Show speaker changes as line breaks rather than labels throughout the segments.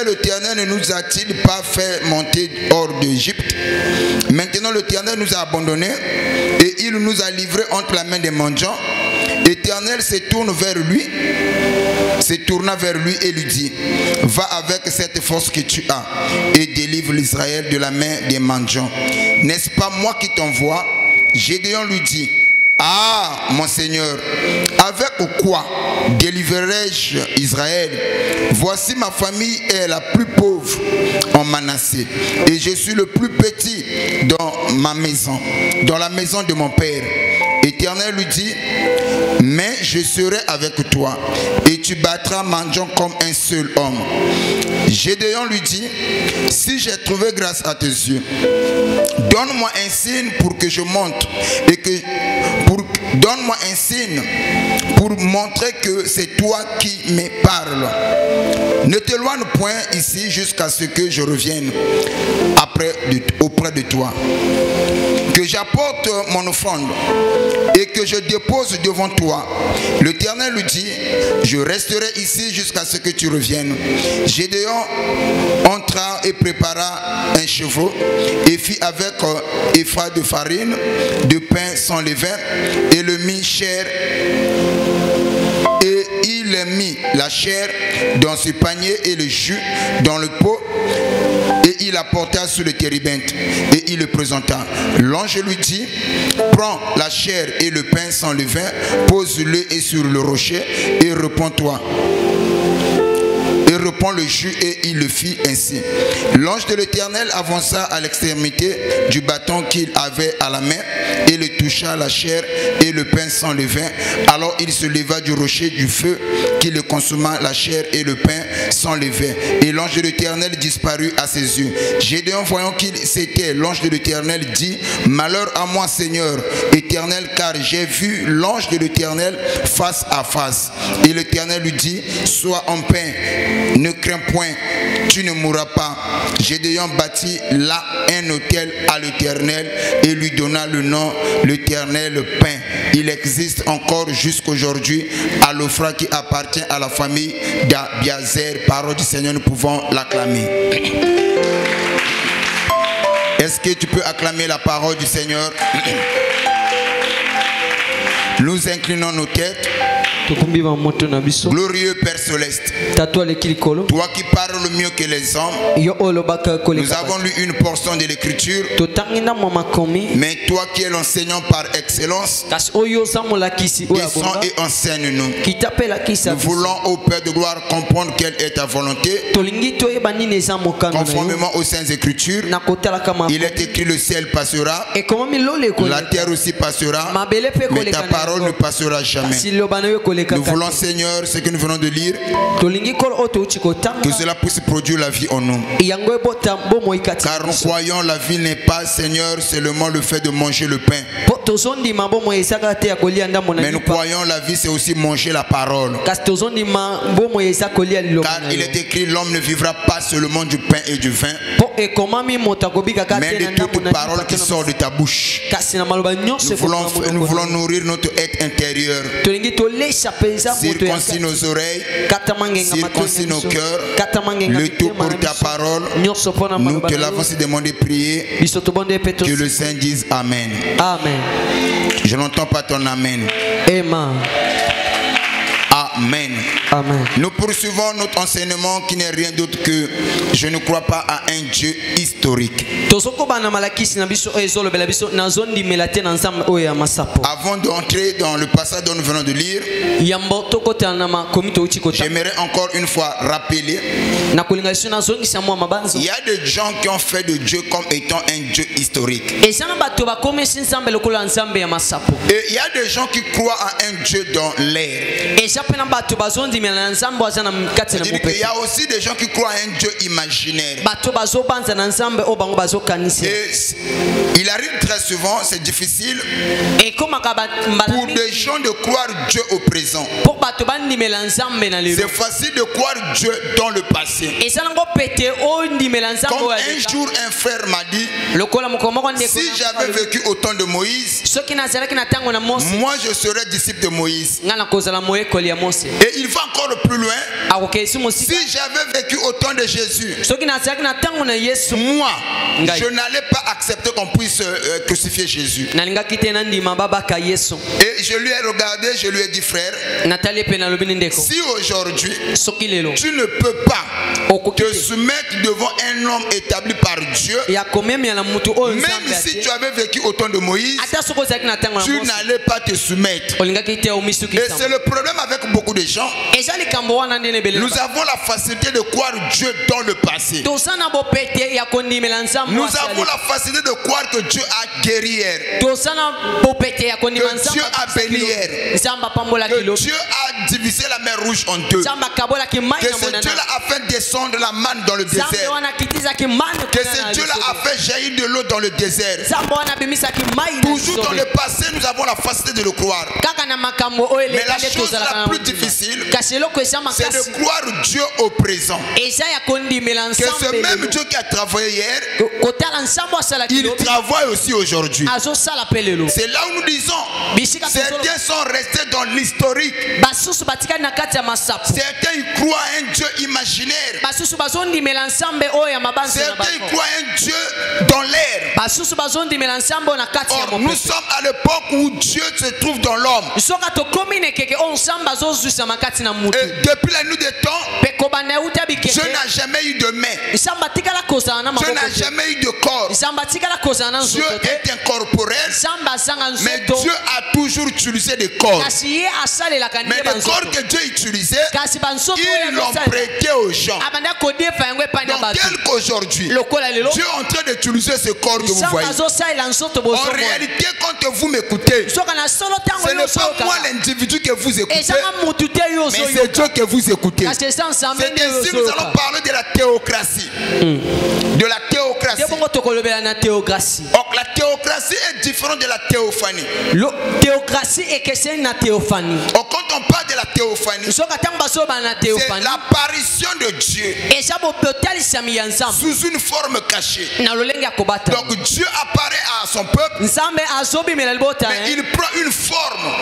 jamais l'Éternel ne nous a-t-il pas fait monter hors d'Égypte? Maintenant l'Éternel nous a abandonnés et il nous a livrés entre la main des mendiants. L'Éternel se tourna vers lui et lui dit: va avec cette force que tu as et délivre l'Israël de la main des mendiants. N'est-ce pas moi qui t'envoie? Gédéon lui dit: ah, mon Seigneur, avec quoi délivrerai-je Israël? Voici, ma famille est la plus pauvre en Manassé, et je suis le plus petit dans ma maison, dans la maison de mon père. L'Éternel lui dit: mais je serai avec toi, et tu battras mendiant comme un seul homme. Gédéon lui dit: si j'ai trouvé grâce à tes yeux, donne-moi un signe pour que je monte, donne-moi un signe pour montrer que c'est toi qui me parles. Ne t'éloigne point ici jusqu'à ce que je revienne auprès de toi. Que j'apporte mon offrande et que je dépose devant toi. L'Éternel lui dit: je resterai ici jusqu'à ce que tu reviennes. Gédéon entra et prépara un chevreau et fit avec épha de farine, de pain sans levain, et le mit chair. Et il mit la chair dans ce panier et le jus dans le pot. Et il apporta sur le térébinthe et il le présenta. L'ange lui dit: prends la chair et le pain sans levain, pose-le sur le rocher et répands-toi. Et reprend le jus, et il le fit ainsi. L'ange de l'Éternel avança à l'extrémité du bâton qu'il avait à la main et le toucha la chair et le pain sans levain. Alors il se leva du rocher du feu qui le consuma la chair et le pain sans levain. Et l'ange de l'Éternel disparut à ses yeux. Gédéon, voyant qu'il c'était l'ange de l'Éternel, dit: malheur à moi, Seigneur Éternel, car j'ai vu l'ange de l'Éternel face à face. Et l'Éternel lui dit: sois en paix, ne crains point, tu ne mourras pas. Gédéon bâtit là un autel à l'Éternel et lui donna le nom l'Éternel pain. Il existe encore jusqu'aujourd'hui à l'Ophra qui appartient à la famille d'Abiazer. Parole du Seigneur, nous pouvons l'acclamer. Est-ce que tu peux acclamer la parole du Seigneur? Nous inclinons nos têtes. Glorieux Père Céleste, toi qui parles mieux que les hommes, nous avons lu une portion de l'écriture, mais toi qui es l'enseignant par excellence, descends et enseigne-nous. Nous voulons, ô Père de gloire, comprendre quelle est ta volonté. Conformément aux saintes écritures, il est écrit: le ciel passera, la terre aussi passera, mais ta parole ne passera jamais. Nous voulons, Seigneur, ce que nous venons de lire, que cela puisse produire la vie en nous. Car nous croyons la vie n'est pas, Seigneur, seulement le fait de manger le pain. Mais nous croyons la vie c'est aussi manger la parole. Car il est écrit: l'homme ne vivra pas seulement du pain et du vin, mais de toute parole qui sort de ta bouche. Nous voulons nourrir notre être intérieur. Circoncis nos oreilles, circoncis nos cœurs, le tout pour ta parole. Nous te l'avons si demandé, prier. Que le Saint dise Amen.
Amen.
Je n'entends pas ton Amen.
Amen.
Amen.
Amen.
Nous poursuivons notre enseignement qui n'est rien d'autre que: je ne crois pas à un Dieu historique. Avant d'entrer dans le passage dont nous venons de lire, j'aimerais encore une fois rappeler: il y a des gens qui ont fait de Dieu comme étant un Dieu historique. Et il y a des gens qui croient à un Dieu dans l'air. C'est-à-dire qu'il y a aussi des gens qui croient à un Dieu imaginaire. Et il arrive très souvent, c'est difficile pour des gens de croire Dieu au présent. C'est facile de croire Dieu dans le passé. Comme un jour un frère m'a dit: si j'avais vécu au temps de Moïse, moi je serais disciple de Moïse. Et il va encore plus loin. Si j'avais vécu au temps de Jésus, moi, je n'allais pas accepter qu'on puisse crucifier Jésus. Et je lui ai regardé, je lui ai dit, frère, si aujourd'hui tu ne peux pas te soumettre devant un homme établi par Dieu, même si tu avais vécu au temps de Moïse, tu n'allais pas te soumettre. Et c'est le problème avec beaucoup de gens. Nous avons la facilité de croire Dieu dans le passé. Nous avons la facilité de croire que Dieu a guéri hier, que Dieu a béni hier, que Dieu a divisé la mer Rouge en deux, que ce Dieu-là a fait descendre la manne dans le désert, que ce Dieu-là a fait jaillir de l'eau dans le désert. Toujours dans le passé, nous avons la facilité de le croire. Mais la chose la plus difficile, c'est de croire Dieu au présent. Que ce même Dieu qui a travaillé hier, il travaille aussi aujourd'hui. C'est là où nous disons, certains sont restés dans l'historique. Certains y croient à un Dieu imaginaire. Certains y croient à un Dieu dans l'air. Or, nous sommes à l'époque où Dieu se trouve dans l'homme. Depuis la nuit des temps, Dieu n'a jamais eu de main. Dieu n'a jamais eu de corps. Dieu est incorporel, mais Dieu a toujours utilisé des corps. Mais les corps que Dieu utilisait, ils l'ont prêté aux gens. Donc tel qu'aujourd'hui, Dieu est en train d'utiliser ce corps que vous voyez. En réalité, quand vous m'écoutez, ce n'est pas moi l'individu que vous écoutez, mais c'est Dieu que vous écoutez. C'est ainsi que nous allons parler de la théocratie. De la théocratie. Or, la théocratie est différente de la théophanie. Or, quand on parle de la théophanie, c'est l'apparition de Dieu sous une forme cachée. Donc Dieu apparaît à son peuple, mais il prend une forme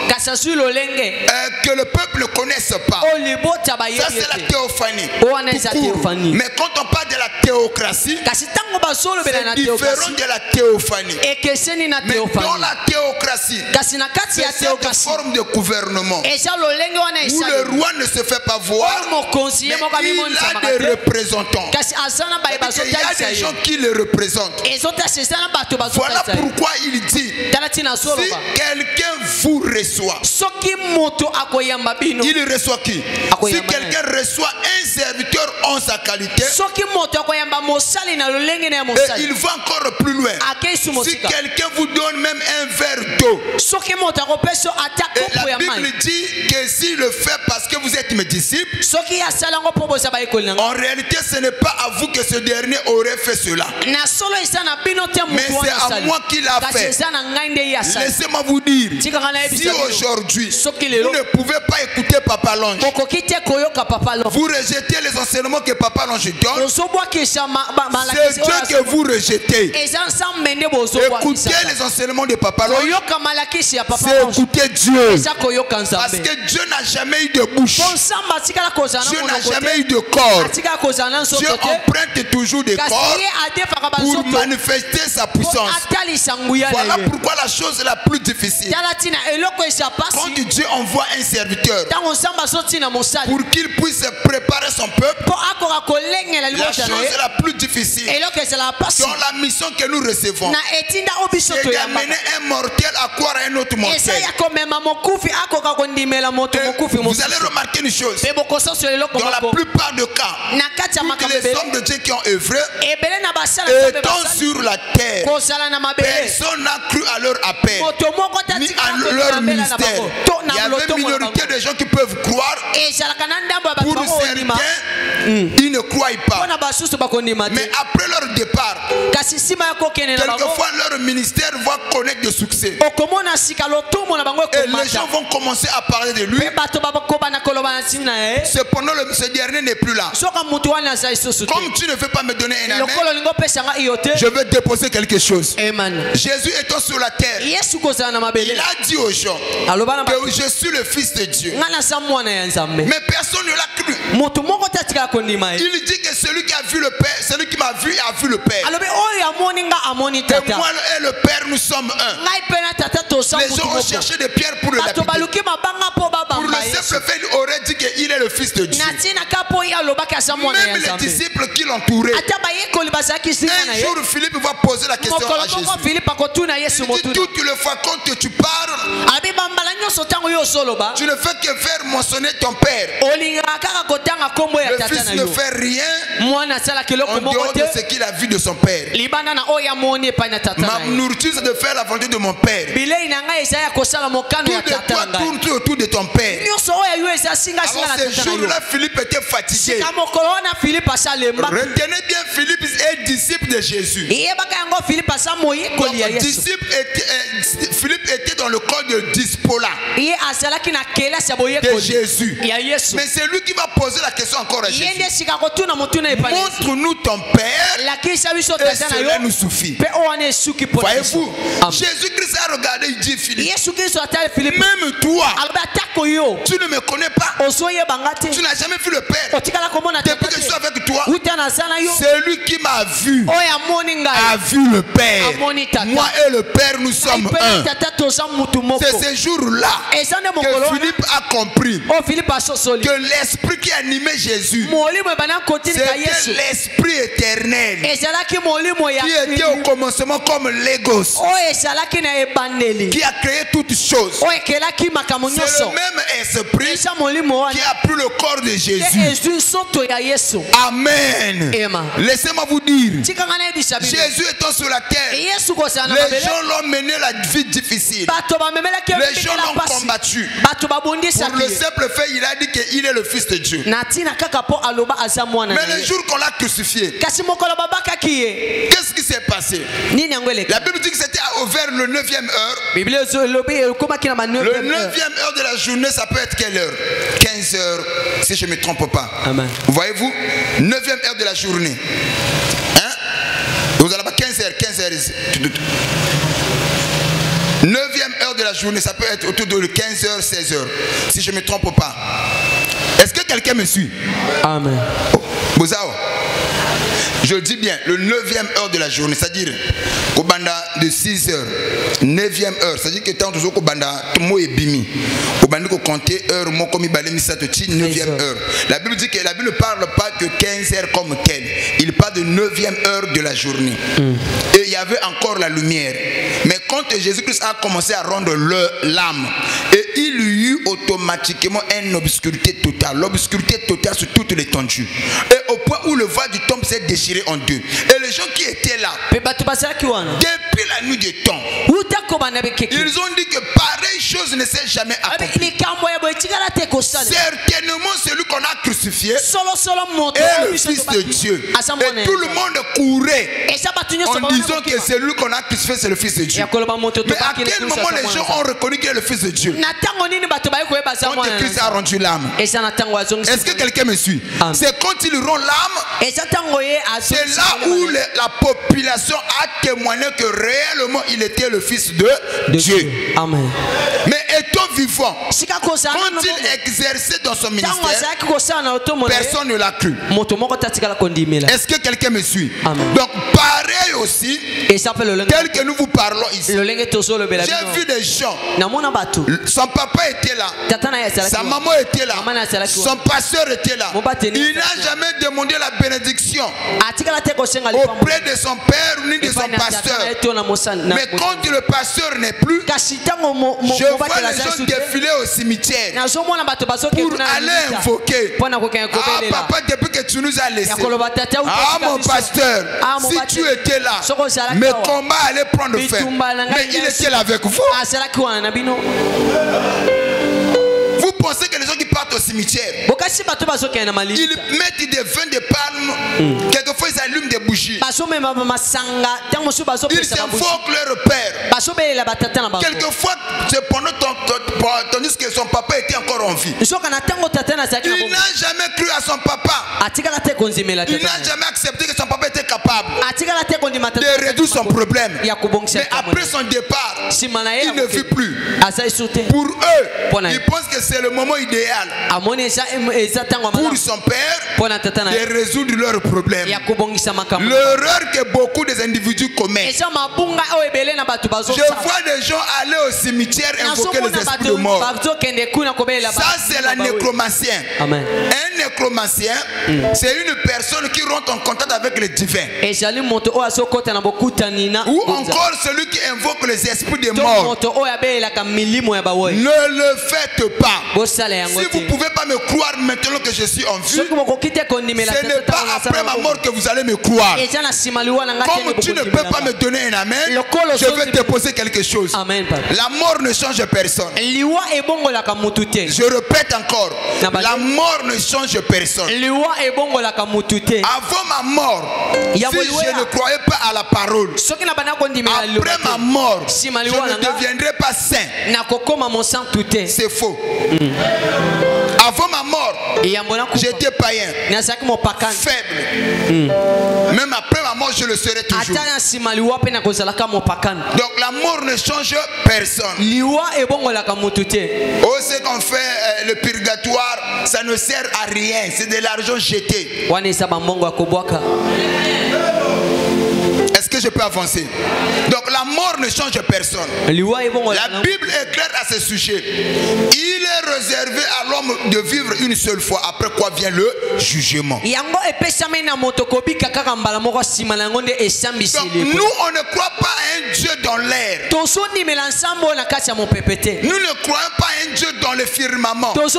que le peuple ne connaisse pas. Ça, c'est la théophanie. Mais quand on parle de la théocratie, c'est différent de la théophanie. Mais dans la théocratie, c'est cette forme de gouvernement où le roi ne se fait pas voir, mais il a des représentants. Il y a des gens qui le représentent. Voilà pourquoi il dit, si quelqu'un vous reçoit, il reçoit qui? Si quelqu'un reçoit un serviteur en sa qualité, et il va encore plus loin. Si quelqu'un vous donne même un verre d'eau, la Bible dit que s'il le fait parce que vous êtes mes disciples, en réalité ce n'est pas à vous que ce dernier aurait fait cela, mais c'est à moi qu'il a fait. Laissez-moi vous dire, si aujourd'hui vous ne pouvez pas écouter Papa Longe, vous rejetez les enseignements que Papa Longe donne, c'est Dieu que vous rejetez. Écoutez les enseignements de Papa Longe, c'est écouter Dieu. Parce que Dieu n'a jamais eu de bouche, Dieu n'a jamais eu de corps. Dieu emprunte toujours des corps pour manifester sa puissance. Voilà pourquoi la chose la plus difficile, quand Dieu envoie un serviteur pour qu'il puisse préparer son peuple, la chose la plus difficile dans la mission que nous recevons, c'est d'amener un mortel à croire à un autre mortel. Vous allez remarquer une chose, dans la plupart des cas, toutes les hommes de Dieu qui ont œuvré étant sur la terre, personne n'a cru à leur appel ni à leur ministère. Il y avait une minorité de gens qui peuvent croire. Pour certains, ils ne croient pas. Mais après leur départ, quelquefois leur ministère va connaître des succès. Et les gens vont commencer à parler de lui. Cependant, ce dernier n'est plus là. Comme tu ne veux pas me donner un amen, je veux déposer quelque chose. Jésus étant sur la terre, il a dit aux gens que je suis le Fils de Dieu. Mais personne ne l'a cru. Il dit que celui qui a vu le Père, celui qui m'a vu a vu le Père. Et moi et le Père, nous sommes un. Les gens ont cherché des pierres pour le lapider. Pour le simple fait, il aurait dit qu'il est le Fils de Dieu. Même les disciples qui l'entouraient. Un jour, Philippe va poser la question à Jésus. Il dit, toutes les fois quand tu parles, tu ne fais que faire mentionner ton Père. Le Fils ne fait rien en dehors de ce qu'il a vu de son Père. Ma nourriture, c'est de faire la volonté de mon Père. Tout de toi tourne autour de ton Père. Alors ce jour-là, Philippe était fatigué. Retenez bien, Philippe est disciple de Jésus. Donc, Philippe était dans le corps de Dispola de Jésus. Mais c'est lui qui va poser la question encore à Jésus. Montre-nous ton Père et cela nous suffit. Voyez-vous, Jésus-Christ a regardé, il dit Philippe, même toi, tu ne me connais pas. Tu n'as jamais vu le Père. Depuis que je suis avec toi, celui qui m'a vu a vu le Père. Moi et le Père, nous sommes un. C'est ce jour-là que Philippe a compris que l'esprit qui animait Jésus, c'était l'esprit éternel qui était au commencement comme Logos, qui a créé toutes choses. C'est le même esprit qui a pris le corps de Jésus. Amen. Laissez-moi vous dire, Jésus étant sur la terre, les gens l'ont mené la vie difficile. Les gens l'ont combattu. Pour le simple fait, il a dit qu'il est le Fils de Dieu. Mais le jour qu'on l'a crucifié, qu'est-ce qui s'est passé? La Bible dit que c'était vers le 9e heure. Le 9e heure de la journée, ça peut être quelle heure? 15 heures, si je ne me trompe pas. Voyez-vous, 9e heure de la journée. Hein? Vous allez pas 15 heures, 15 heures. 9e heure de la journée, ça peut être autour de 15 heures, 16 heures, si je ne me trompe pas. Est-ce que quelqu'un me suit? Amen. Oh, Bozao. Je dis bien, le 9e heure de la journée, c'est-à-dire au banda de 6 heures, 9e heure, c'est-à-dire que tant que au banda, tout le monde est bimi. Au banda qu'on comptait heure, moi comme il balait ça te 9e heure. La Bible dit que la Bible ne parle pas que 15 heures comme telle. Il parle de 9e heure de la journée. Et il y avait encore la lumière. Mais quand Jésus-Christ a commencé à rendre l'âme, et il y eut automatiquement une obscurité totale. L'obscurité totale sur toute l'étendue. Et au point où le voile du temple s'est déchiré en deux. Et les gens qui étaient là, depuis la nuit des temps, ils ont dit que pareille chose ne s'est jamais accomplie. Certainement celui qu'on a crucifié est le Fils de Dieu. Et tout le monde courait en disant que celui qu'on a crucifié c'est le Fils de Dieu. Mais à quel moment les gens ont reconnu qu'il est le Fils de Dieu? Quand Christ a rendu l'âme. Est-ce que quelqu'un me suit? C'est quand il rend l'âme, c'est là où la population a témoigné que réellement il était le Fils de Dieu. Amen. Mais étant vivant, quand il exerçait dans son ministère, personne ne l'a cru. Est-ce que quelqu'un me suit? Amen. Donc pareil aussi, tel que nous vous parlons ici, j'ai vu des gens, son papa était là, sa maman était là, son pasteur était là. Il n'a jamais demandé la bénédiction auprès de son père ni de son pasteur. Mais quand le pasteur n'est plus, je vois les gens défiler au cimetière pour aller invoquer. Ah papa, depuis que tu nous as laissés, ah mon pasteur, si tu étais là, mes combats allaient prendre fin. Mais il était là avec vous. Vous pensez que les gens qui partent au cimetière. Ils mettent des vins de palme. Quelquefois, ils allument des bougies. Ils invoquent leur père. Quelquefois, c'est pendant tandis que son papa était encore en vie. Il n'a jamais cru à son papa. Il n'a jamais accepté que son papa était capable de résoudre son problème. Mais après son départ, il ne vit plus. Pour eux, ils pensent que c'est le moment idéal pour son père de résoudre leurs problèmes. L'erreur que beaucoup des individus commettent. Je vois des gens aller au cimetière invoquer les esprits de mort. Ça, c'est la nécromancien. Un nécromancien, c'est une personne qui rentre en contact avec le divin. Ou encore celui qui invoque les esprits des morts. Ne le faites pas. Si vous ne pouvez pas me croire maintenant que je suis en vie, ce n'est pas après ma mort que vous allez me croire. Comme tu ne peux pas me donner un amen, je vais te poser quelque chose. La mort ne change personne. Je répète encore, la mort ne change personne. Avant ma mort, si je ne croyais pas à la parole, après ma mort, je ne deviendrai pas saint. C'est faux. Avant ma mort, j'étais païen, faible. Même après ma mort, je le serai toujours. Donc la mort ne change personne. Oh, ce qu'on fait, le purgatoire, ça ne sert à rien. C'est de l'argent jeté. Est-ce que je peux avancer? Donc la mort ne change personne. La Bible est claire à ce sujet. Il est réservé à l'homme de vivre une seule fois, après quoi vient le jugement. Donc nous, on ne croit pas à un Dieu dans l'air. Nous ne croyons pas à un Dieu dans le firmament. Non, nous,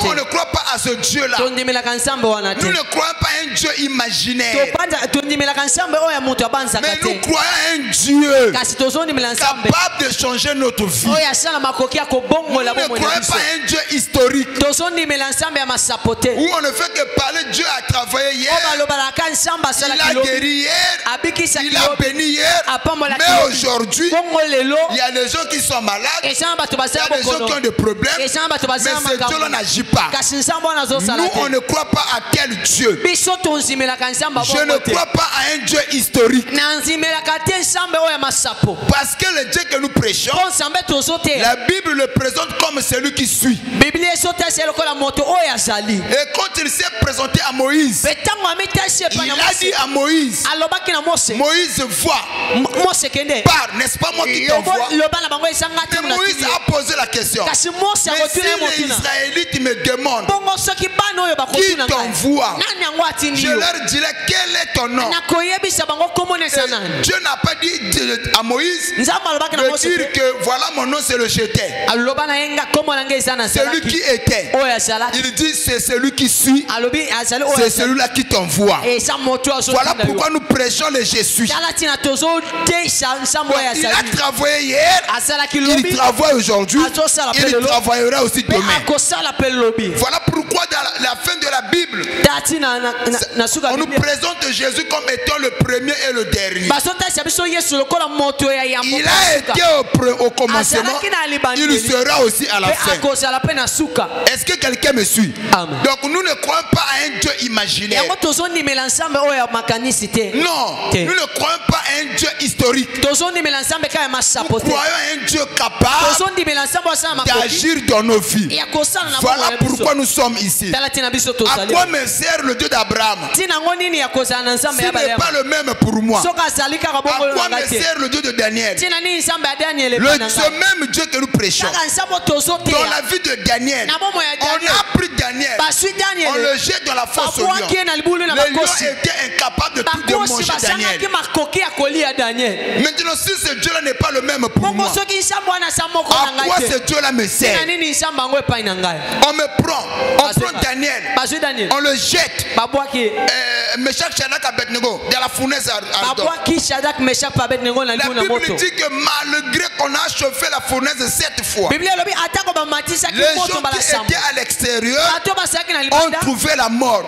on ne croit pas à ce Dieu-là. Nous ne croyons pas à un Dieu imaginaire. Mais nous croyons à un Dieu capable de changer notre vie. Nous ne croyons pas à un Dieu historique où on ne fait que parler. Dieu a travaillé hier, il a guéri hier, il a béni hier, mais aujourd'hui il y a des gens qui sont malades, il y a des gens qui ont des problèmes, mais ce Dieu-là n'agit pas. Nous, on ne croit pas à tel Dieu. Je ne crois pas à un Dieu historique. Parce que le Dieu que nous prêchons, la Bible le présente comme celui qui suit. Et quand il s'est présenté à Moïse, il a dit à Moïse, Moïse voit, part, n'est-ce pas moi qui t'envoie? Et Moïse a posé la question, mais si les Israélites me demandent qui t'envoie, je leur dirai quel est ton nom. Dieu n'a pas dit à Moïse de dire que voilà mon nom, c'est le jeté. Celui qui était, il dit c'est celui qui suit, c'est celui-là qui t'envoie. Voilà pourquoi nous prêchons le je suis. Il a travaillé hier, il travaille aujourd'hui, il travaillera aussi demain. Voilà pourquoi dans la fin de la Bible, on nous présente Jésus comme étant le premier et le dernier. Il a été au commencement, il sera aussi à la fin. Est-ce que quelqu'un me suit? Donc nous ne croyons pas à un Dieu imaginaire. Non, nous ne croyons pas à un Dieu historique. Nous croyons à un Dieu capable d'agir dans nos vies. Voilà pourquoi nous sommes ici. À quoi me sert le Dieu d'Abraham? Ce n'est pas le même pour moi. À quoi me sert le Dieu de Daniel? Ce même Dieu que nous prêchons. Dans la vie de Daniel, on a pris Daniel, on le jette dans la fosse au lion. Les lions étaient incapables de manger Daniel. Maintenant, si ce Dieu-là n'est pas le même pour moi, à quoi ce Dieu-là me sert? On me prend, on prend Daniel, on le jette Meshach, Shadrach, Abednego dans la fournaise à
la
Bible dit que malgré qu'on a chauffé la fournaise 7 fois, les gens qui étaient à l'extérieur ont trouvé la mort.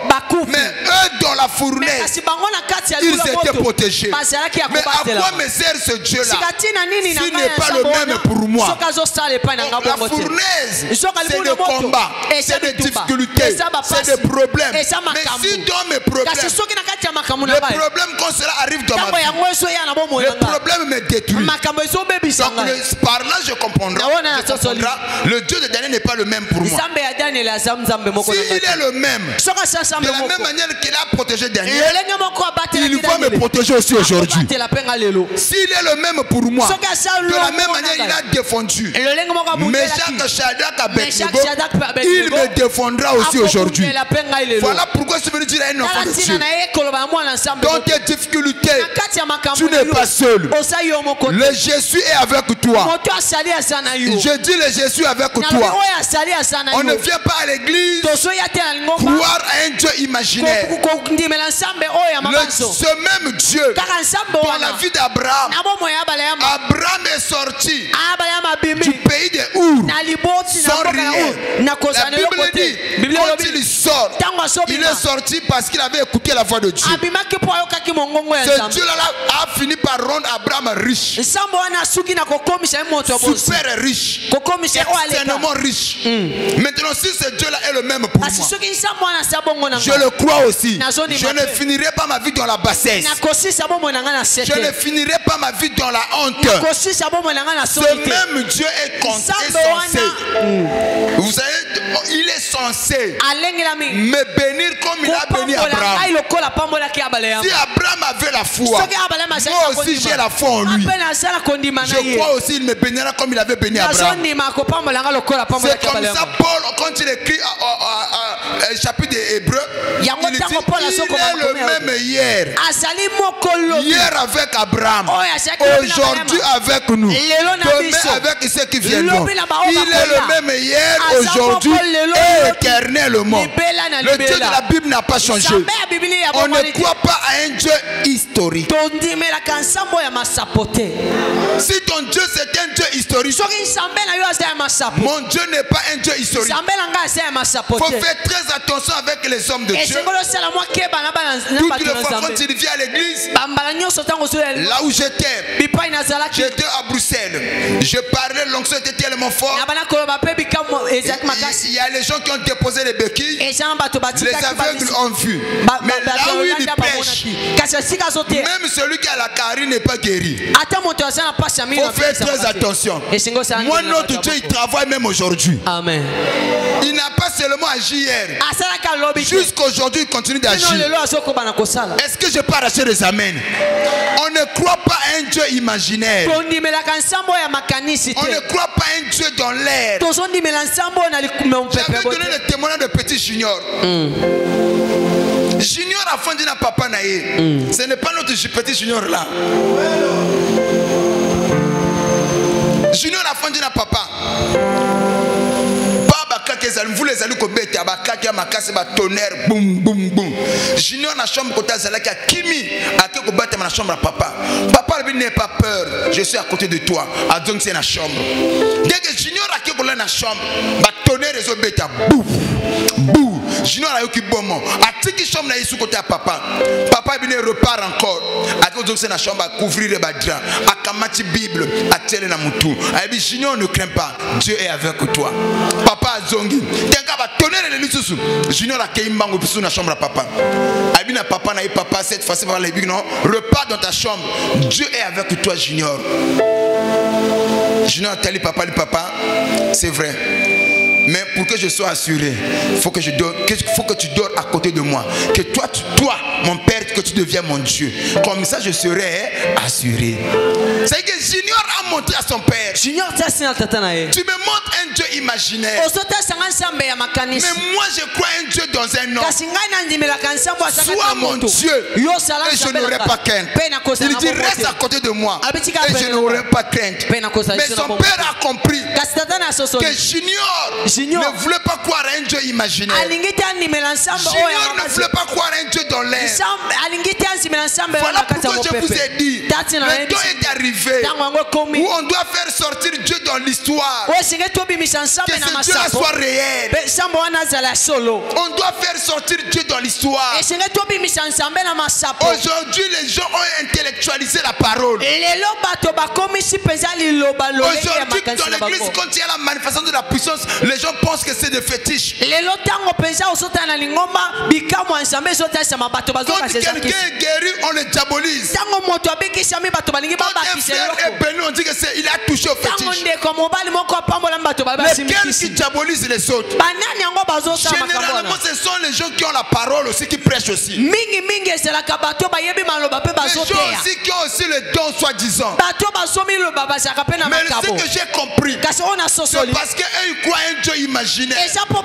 Mais eux dans la fournaise, ils étaient protégés. Mais à quoi me sert ce Dieu-là s'il n'est pas le même pour moi? La fournaise, c'est des combats, c'est des difficultés, c'est des problèmes. Mais si dans mes problèmes, le problème quand cela arrive dans ma vie, le problème me détruit. Donc par là je comprendrai, le Dieu de Daniel n'est pas le même pour moi. S'il est le même, de la même manière qu'il a protégé Daniel, il va me protéger aussi aujourd'hui. S'il est le même pour moi, de la même manière il a défendu Meshach, Shadrach, Abednego, il me défendra aussi aujourd'hui. Voilà pourquoi je suis venu dire à un enfant de Dieu, dans tes difficultés, tu n'es pas seul. Le Jésus est avec toi. Je dis le Jésus est avec toi. On ne vient pas à l'église croire à un Dieu imaginaire. Ce même Dieu, dans la vie d'Abraham, Abraham est sorti du pays de Our sans rien. La Bible dit, quand il sort, il est sorti parce qu'il avait écouté la voix de Dieu. Ce Dieu-là a fini par rendre Abraham riche, super riche, extrêmement riche. Maintenant, si ce Dieu-là est le même pour moi, je le crois aussi. Je ne finirai pas ma vie dans la bassesse. Je ne finirai pas ma vie dans la honte. Ce même Dieu est censé, vous savez, il est censé me bénir comme il a béni Abraham. Si Abraham avait la foi, moi aussi j'ai la foi en lui. Je crois aussi qu'il me bénira comme il avait béni Abraham. C'est comme ça Paul, quand il écrit chapitre des Hébreux, il dit il est le même hier avec Abraham, aujourd'hui avec nous, demain avec ceux qui viendront. Il est le même hier, aujourd'hui et éternellement. Le Dieu de la Bible n'a pas changé. On ne croit pas à un Dieu historique. Si ton Dieu c'est un Dieu historique, mon Dieu n'est pas un Dieu historique. Il faut faire très attention avec les hommes de Dieu. Toutes les fois quand il vient à l'église, là où j'étais à Bruxelles, je parlais, l'onction était tellement forte. Il y a les gens qui ont déposé les béquilles, les aveugles ont vu. Mais là où il pêche, même celui qui a la carie n'est pas guéri. Il faut faire très attention. Moi, notre Dieu, il travaille même aujourd'hui. Amen. Il n'a pas seulement agi hier. Jusqu'aujourd'hui, il continue d'agir. Est-ce que je peux arracher les amens? On ne croit pas à un Dieu imaginaire. On ne croit pas à un Dieu dans l'air. J'avais donné le témoignage de petit Junior. Junior a fondé na papa naïe. Ce n'est pas notre petit Junior là. Junior a fondé na papa. Vous les allez kobeta ba kaka makase ba tonnerre boum boum boum. Junior na chambre côté azalaki Kimi ake ko batema na chambre à papa. Papa lui n'aie pas peur, je suis à côté de toi. A donc c'est na chambre. Dès que Junior ake ko na chambre, ba tonnerre zo beta boum boum. Junior a eu qui bon mot. A tiki chambre na ici côté à papa. Papa lui repart encore. Ake donc c'est na chambre à couvrir les badra. A kamati Bible, a télé na mutu. A dit Junior ne crains pas, Dieu est avec toi. Papa zongi. Junior a kéimba dans la chambre à papa. Abina papa na papa cette fois-ci par les non. Repars dans ta chambre. Dieu est avec toi Junior. Junior a dit papa, c'est vrai. Mais pour que je sois assuré, il faut que tu dors à côté de moi. Que toi, mon père, que tu deviens mon Dieu. Comme ça, je serai assuré. C'est que Junior a montrer à son père. Tu me montres un Dieu imaginaire. Mais moi je crois un Dieu dans un homme. Sois mon Dieu et je n'aurai pas crainte. Il dit reste à côté de moi et je n'aurai pas crainte. Mais son père a compris que Junior ne voulait pas croire un Dieu imaginaire. Junior ne voulait pas croire un Dieu dans l'air. Voilà pourquoi je vous ai dit, le temps est arrivé où on doit faire sortir Dieu dans l'histoire. Que ce Dieu soit réel. On doit faire sortir Dieu dans l'histoire. Aujourd'hui, les gens ont intellectualisé la parole. Aujourd'hui, dans l'église, quand il y a la manifestation de la puissance, les gens pensent que c'est des fétiches. Quand quelqu'un est guéri, on le diabolise. Quand un frère est béni, on dit qu'il a touché au fétiche. Lesquels qui diabolisent les autres? Généralement, ce sont les gens qui ont la parole aussi, qui prêchent aussi. Les gens aussi qui ont aussi le don, soi-disant. Mais ce que j'ai compris, c'est parce qu'eux ils croient un Dieu imaginaire. Ils croient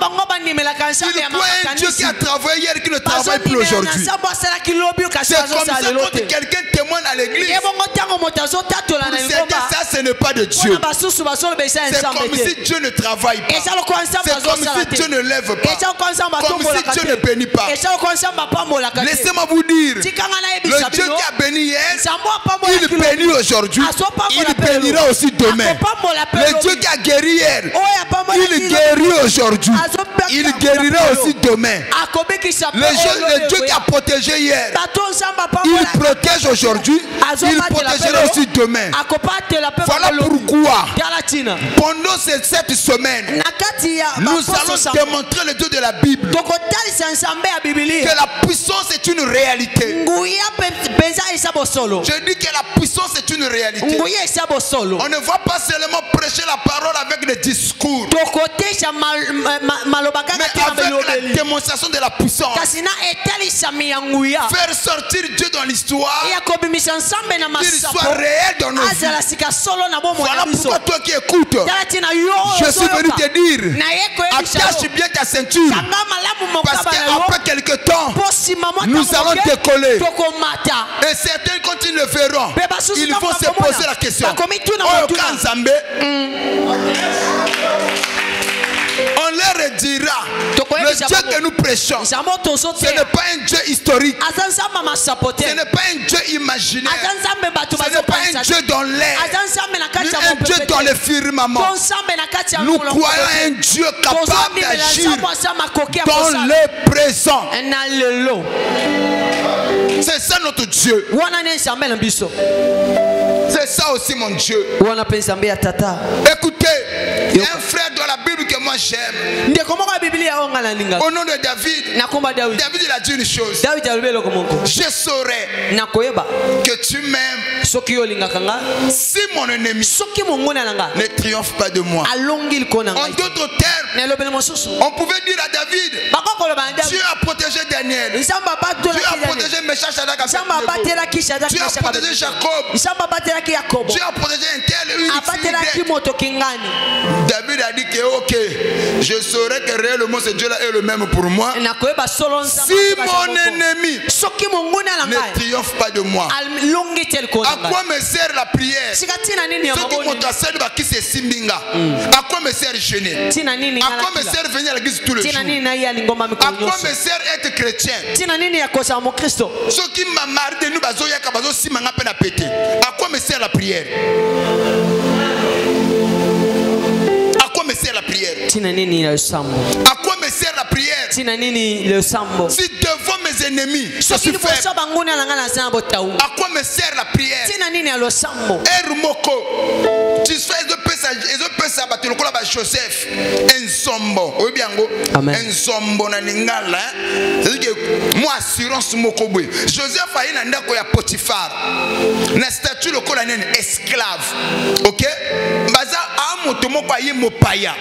un Dieu qui a travaillé hier, qui ne travaille plus aujourd'hui. C'est comme ça quand quelqu'un témoigne à l'église. Ça, ce n'est pas de Dieu. C'est comme si Dieu ne travaille pas. C'est comme si Dieu ne lève pas. Comme si Dieu ne bénit pas. Laissez-moi vous dire, le Dieu qui a béni hier, il bénit aujourd'hui. Il bénira aussi demain. Le Dieu qui a guéri hier, il guérit aujourd'hui. Il guérira aussi demain. Le Dieu qui a protégé hier, il protège aujourd'hui. Il protégera aussi demain. Voilà pourquoi pendant cette semaine nous allons démontrer le Dieu de la Bible que la puissance est une réalité. Je dis que la puissance est une réalité. On ne va pas seulement prêcher la parole avec des discours, mais avec la démonstration de la puissance. Faire sortir Dieu dans l'histoire, qu'il soit réel dans nos vies. Voilà pourquoi toi qui écoutes, je suis venu te dire, attache bien ta ceinture, parce qu'après quelques temps, nous allons décoller. Et certains, quand ils le verront, ils vont se poser la question, oh Kanzambe, on leur dira, le Dieu que nous prêchons, ce n'est pas un Dieu historique, ce n'est pas un Dieu imaginaire, ce n'est pas un Dieu dans l'air, ni un Dieu dans le firmament. Nous croyons un Dieu capable d'agir dans le présent. C'est ça notre Dieu. C'est ça aussi mon Dieu. Écoutez, il y a un frère dans la Bible que moi j'aime. Au nom de David, David il a dit une chose. Je saurais que tu m'aimes si mon ennemi ne triomphe pas de moi. En d'autres termes, on pouvait dire à David, Dieu a protégé Daniel, Dieu a protégé Meshach, Dieu a protégé Jacob, Dieu a protégé un tel, une fille. David a dit que ok, je saurais que réellement ce Dieu-là est le même pour moi. Si mon ennemi ne triomphe pas de moi, à quoi me sert la prière? À quoi me sert jeûner? À quoi me sert venir à l'église tous les jours? À quoi me sert être chrétien? Ce qui m'a marqué, nous à quoi me sert la prière? À quoi me sert la prière? À quoi me sert la prière? Si devant mes ennemis je suis faible, à quoi me sert la prière? Tu fais Joseph Enzombo, Enzombo na lingala, moi assurance mokobwe. Joseph a une ndako ya Potiphar, na statut lokola nene esclave, ok? Baza amoto moko aye mopaya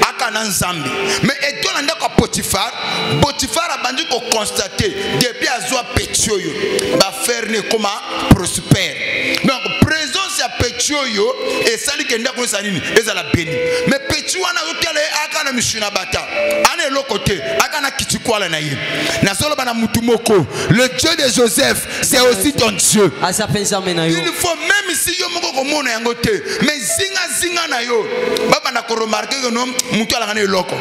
akana nzambi, mais eto na ndako ya Potiphar, Potiphar a bandu ko constater depuis azwa petioyo, ba faire ne koma prospère. Donc présence ya petit oyo et sali kenda ko salini ezala béni mais petit wana okele aka na mishuna bata ana lokote aka na kitikwala na ye na solo bana mutumoko le Dieu de Joseph c'est aussi ton Dieu. Il faut même si yo moko ko mona yango te mais zinga na yo baba na ko remarquer que non mutu ala ngane loko.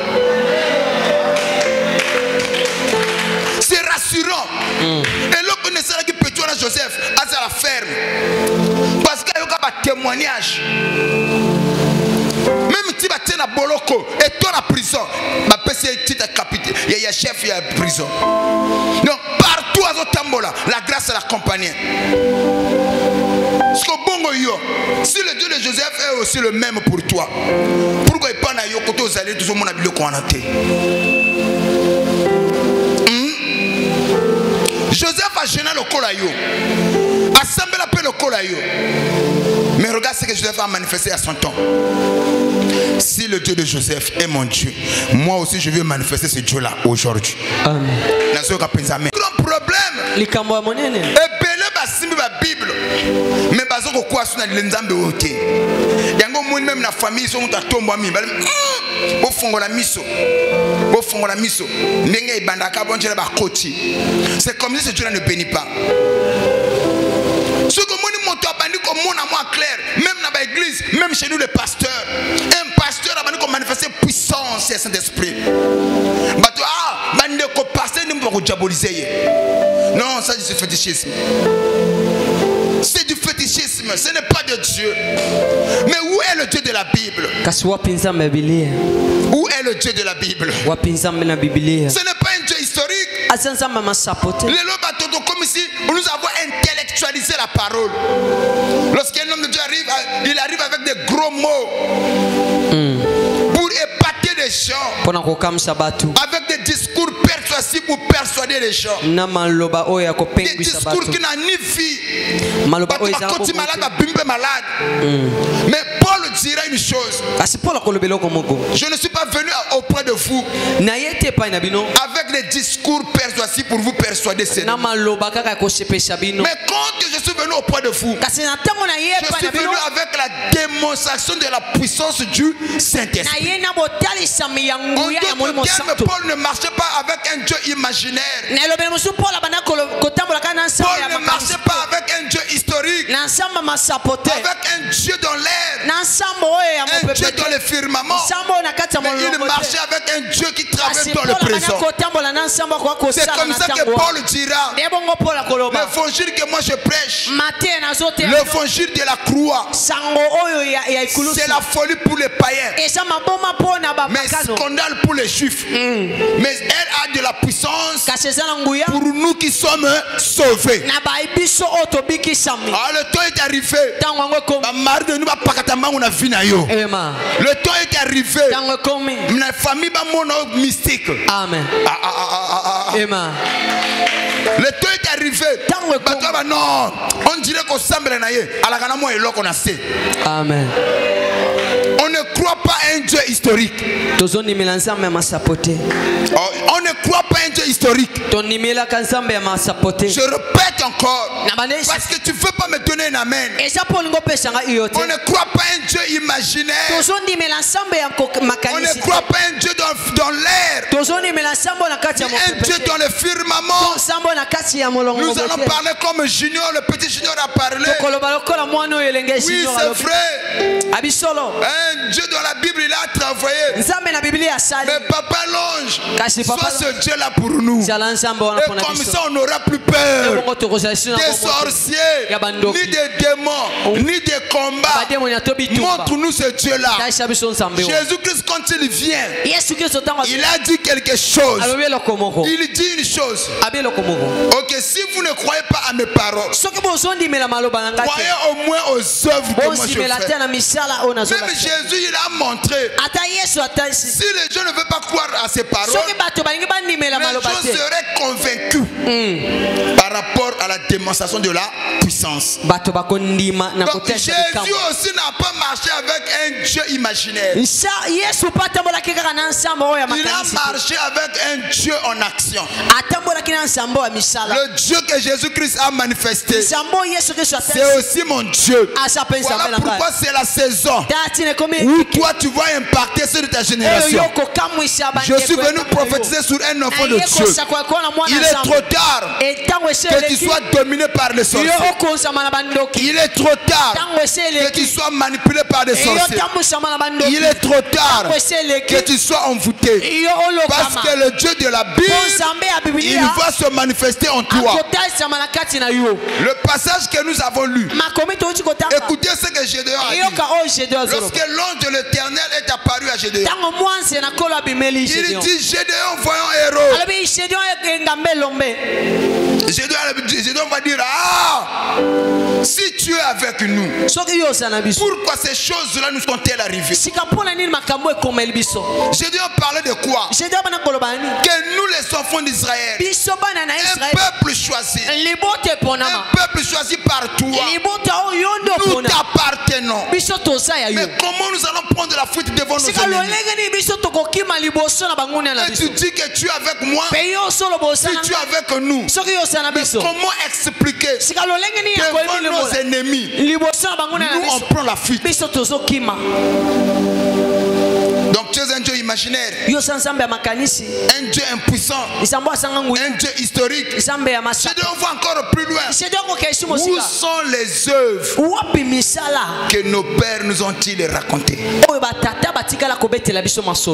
C'est rassurant. Et l'autre ne sera que petit à Joseph à la ferme. Parce qu'il y a un témoignage. Même si tu es à Boloko et toi à la prison, tu es capitaine, il y a chef, il y a prison. Donc partout à Zotambola, la grâce l'accompagne. Si le Dieu de Joseph est aussi le même pour toi, pourquoi il parle à Yokoto Zalé, tout le monde a vu le Kouanate? Joseph a gêné le colayo, assemblé la paix le colayo. Mais regarde ce que Joseph a manifesté à son temps. Si le Dieu de Joseph est mon Dieu, moi aussi je vais manifester ce Dieu-là aujourd'hui. Amen. Grand problème. Et belé basimbi ba Bible. Mais bazoko kwa suna lenzambe wote. Yango moni même na famille so muta tombo mi. Bo fongola miso. Bo fongola miso. Ndenge ibandaka bonjela ba koti. C'est comme si ce Dieu ne bénit pas. Ce que moni monto abandi comme mon amour clair, même dans l'église, même chez nous les pasteurs. Un pasteur abandi comme manifester puissance et Saint-Esprit. Bato bande ko pasteur ne peut pas diaboliser. Non, ça c'est du fétichisme. C'est du fétichisme, ce n'est pas de Dieu. Mais où est le Dieu de la Bible? Où est le Dieu de la Bible? Ce n'est pas un Dieu historique. Comme ici, nous avons intellectualisé la parole. Lorsqu'un homme de Dieu arrive, il arrive avec des gros mots pour épater les gens, avec des discours persuasifs pour persuader les gens, des discours qui n'ont ni vie. Malade. Mais Paul dira une chose. Je ne suis pas venu auprès de vous avec des discours persuasifs pour vous persuader. Mais quand je suis venu auprès de vous, je suis venu avec la démonstration de la puissance du Saint-Esprit. Paul ne marchait pas avec un Dieu imaginaire. Paul ne marchait pas avec un Dieu historique, avec un Dieu dans l'air, un Dieu dans le firmament, mais il marchait avec un Dieu qui travaille dans le présent. C'est comme ça que Paul dira: l'évangile que moi je prêche, l'évangile de la croix, c'est la folie pour les païens, mais scandale pour les juifs. Mais elle a de la puissance pour nous qui sommes sauvés. Le temps est arrivé. Le temps est arrivé. La famille est mystique. Amen. Le temps est arrivé. Non, on dirait qu'on semble Amen. On ne croit pas à un Dieu historique. On ne croit pas à un Dieu historique. Je répète encore, parce que tu ne veux pas me donner un amen. On ne croit pas à un Dieu imaginaire. On ne croit pas à un Dieu dans l'air. Un Dieu dans le firmament. Nous allons parler comme Junior, le petit Junior a parlé. Oui, c'est vrai. Un Dieu dans la Bible, il a travaillé. Mais Papa Longe, soit ce Dieu-là pour nous. Et comme ça, on n'aura plus peur des sorciers, ni des démons, ni des combats. Montre-nous ce Dieu-là. Jésus-Christ, quand il vient, il a dit quelque chose. Il dit une chose. Ok, si vous ne croyez pas à mes paroles, croyez au moins aux œuvres que moi je fais. Même Jésus, il a montré. Si les gens ne veulent pas croire à ses paroles, les gens seraient convaincus par rapport à la démonstration de la puissance. Donc Jésus aussi n'a pas marché avec un Dieu imaginaire. Il a marché avec un Dieu en action. Le Dieu que Jésus-Christ a manifesté, c'est aussi mon Dieu. Voilà pourquoi c'est la saison où toi tu vas impacter sur ta génération. Je suis venu prophétiser sur un enfant de Dieu. Il est trop tard que tu sois dominé par les sorciers. Il est trop tard que tu sois manipulé par des sorciers. Il est trop tard que tu sois envoûté. Parce que le Dieu de la Bible, il va se manifester en toi. Le passage que nous avons lu, écoutez ce que Gédéon a dit. Lorsque l'ange de l'Éternel est apparu à Gédéon, il dit: Gédéon, voyons héros. Gédéon va dire: ah, si tu es avec nous, pourquoi ces choses-là nous sont-elles arrivées? Gédéon parlait de quoi? Que nous, les enfants d'Israël, un peuple choisi, un peuple choisi par toi, nous t'appartenons. Mais comment nous allons prendre la fuite devant nos ennemis? Et tu dis que tu es avec moi, si tu es avec nous, mais comment expliquer devant nos ennemis, nous on prend la fuite? Donc tu es un Dieu imaginaire, un Dieu impuissant, un Dieu historique. Je dois voir encore plus loin. Où sont les œuvres que nos pères nous ont-ils racontées?